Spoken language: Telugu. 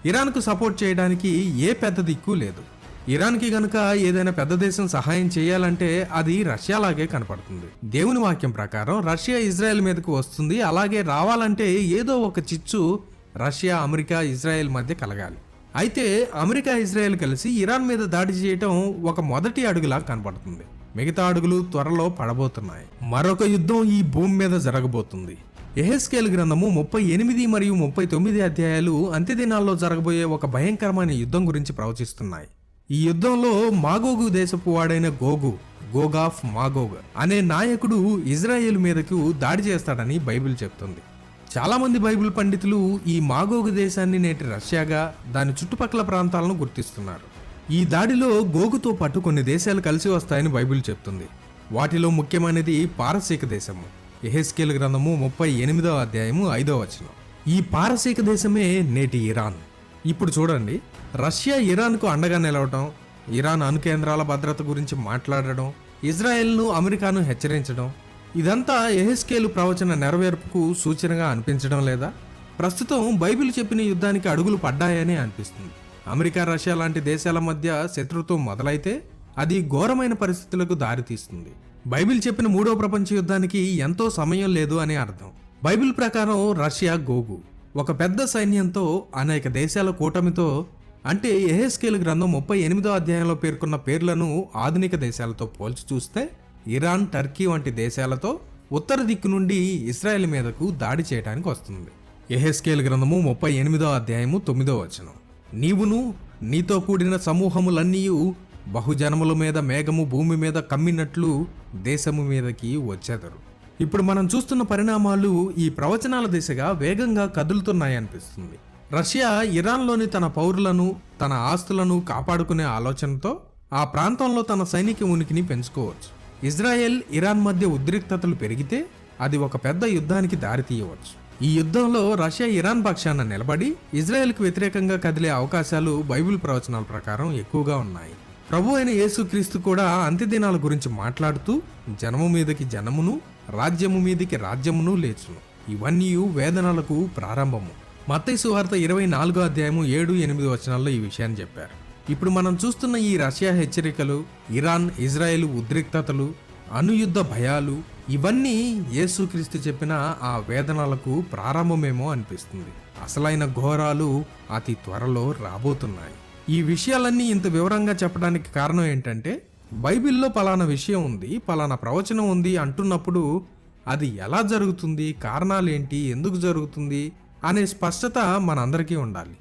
ఇరాన్కు సపోర్ట్ చేయడానికి ఏ పెద్ద దిక్కు లేదు. ఇరాన్కి గనుక ఏదైనా పెద్ద దేశం సహాయం చేయాలంటే అది రష్యాలాగే కనపడుతుంది. దేవుని వాక్యం ప్రకారం రష్యా ఇజ్రాయెల్ మీదకు వస్తుంది. అలాగే రావాలంటే ఏదో ఒక చిచ్చు రష్యా, అమెరికా, ఇజ్రాయెల్ మధ్య కలగాలి. అయితే అమెరికా, ఇజ్రాయెల్ కలిసి ఇరాన్ మీద దాడి చేయటం ఒక మొదటి అడుగులా కనపడుతుంది. మిగతా అడుగులు త్వరలో పడబోతున్నాయి. మరొక యుద్ధం ఈ భూమి మీద జరగబోతుంది. యెహెజ్కేలు గ్రంథము 38 మరియు 39 అధ్యాయాలు అంత్యదినాల్లో జరగబోయే ఒక భయంకరమైన యుద్ధం గురించి ప్రవచిస్తున్నాయి. ఈ యుద్ధంలో మాగోగు దేశపు వాడైన గోగాఫ్ మాగోగ్ అనే నాయకుడు ఇజ్రాయేల్ మీదకు దాడి చేస్తాడని బైబిల్ చెప్తుంది. చాలా మంది బైబిల్ పండితులు ఈ మాగోగు దేశాన్ని నేటి రష్యాగా, దాని చుట్టుపక్కల ప్రాంతాలను గుర్తిస్తున్నారు. ఈ దాడిలో గోగుతో పాటు కొన్ని దేశాలు కలిసి వస్తాయని బైబిల్ చెప్తుంది. వాటిలో ముఖ్యమైనది పారసీక దేశము. యెహెజ్కేలు గ్రంథము 38వ అధ్యాయము 5వ వచనం. ఈ పారసీక దేశమే నేటి ఇరాన్. ఇప్పుడు చూడండి, రష్యా ఇరాన్కు అండగా నిలవటం, ఇరాన్ అణు కేంద్రాల భద్రత గురించి మాట్లాడడం, ఇజ్రాయెల్ను, అమెరికాను హెచ్చరించడం, ఇదంతా యెహెజ్కేలు ప్రవచన నెరవేర్పుకు సూచనగా అనిపించడం లేదా? ప్రస్తుతం బైబిల్ చెప్పిన యుద్ధానికి అడుగులు పడ్డాయనే అనిపిస్తుంది. అమెరికా, రష్యా లాంటి దేశాల మధ్య శత్రుత్వం మొదలైతే అది ఘోరమైన పరిస్థితులకు దారితీస్తుంది. బైబిల్ చెప్పిన 3వ ప్రపంచ యుద్ధానికి ఎంతో సమయం లేదు అని అర్థం. బైబిల్ ప్రకారం రష్యా గోగు ఒక పెద్ద సైన్యంతో, అనేక దేశాల కూటమితో, అంటే యెహెజ్కేలు గ్రంథం 38వ అధ్యాయంలో పేర్కొన్న పేర్లను ఆధునిక దేశాలతో పోల్చి చూస్తే ఇరాన్, టర్కీ వంటి దేశాలతో ఉత్తర దిక్కు నుండి ఇజ్రాయెల్ మీదకు దాడి చేయడానికి వస్తుంది. యెహెజ్కేలు గ్రంథము 38వ అధ్యాయము 9వ వచనం. నీవును నీతో కూడిన సమూహములన్నీయు బహుజనముల మీద మేఘము భూమి మీద కమ్మినట్లు దేశము మీదకి వచ్చేదరు. ఇప్పుడు మనం చూస్తున్న పరిణామాలు ఈ ప్రవచనాల దిశగా వేగంగా కదులుతున్నాయనిపిస్తుంది. రష్యా ఇరాన్లోని తన పౌరులను, తన ఆస్తులను కాపాడుకునే ఆలోచనతో ఆ ప్రాంతంలో తన సైనిక ఉనికిని పెంచుకోవచ్చు. ఇజ్రాయెల్, ఇరాన్ మధ్య ఉద్రిక్తతలు పెరిగితే అది ఒక పెద్ద యుద్ధానికి దారితీయవచ్చు. ఈ యుద్ధంలో రష్యా ఇరాన్ పక్షాన నిలబడి ఇజ్రాయెల్కు వ్యతిరేకంగా కదిలే అవకాశాలు బైబిల్ ప్రవచనాల ప్రకారం ఎక్కువగా ఉన్నాయి. ప్రభు అయిన యేసుక్రీస్తు కూడా అంత్యదినాల గురించి మాట్లాడుతూ జనము మీదకి జనమును, రాజ్యము మీదకి రాజ్యమును లేచును, ఇవన్నీ వేదనలకు ప్రారంభము. మత్తయి సువార్త 24వ అధ్యాయము 7-8 వచనాల్లో ఈ విషయాన్ని చెప్పారు. ఇప్పుడు మనం చూస్తున్న ఈ రష్యా హెచ్చరికలు, ఇరాన్, ఇజ్రాయెల్ ఉద్రిక్తతలు, అణుయుద్ధ భయాలు, ఇవన్నీ యేసుక్రీస్తు చెప్పిన ఆ వేదనలకు ప్రారంభమేమో అనిపిస్తుంది. అసలైన ఘోరాలు అతి త్వరలో రాబోతున్నాయి. ఈ విషయాలన్నీ ఇంత వివరంగా చెప్పడానికి కారణం ఏంటంటే, బైబిల్లో పలానా విషయం ఉంది, పలానా ప్రవచనం ఉంది అంటున్నప్పుడు అది ఎలా జరుగుతుంది, కారణాలేంటి, ఎందుకు జరుగుతుంది అనే స్పష్టత మనందరికీ ఉండాలి.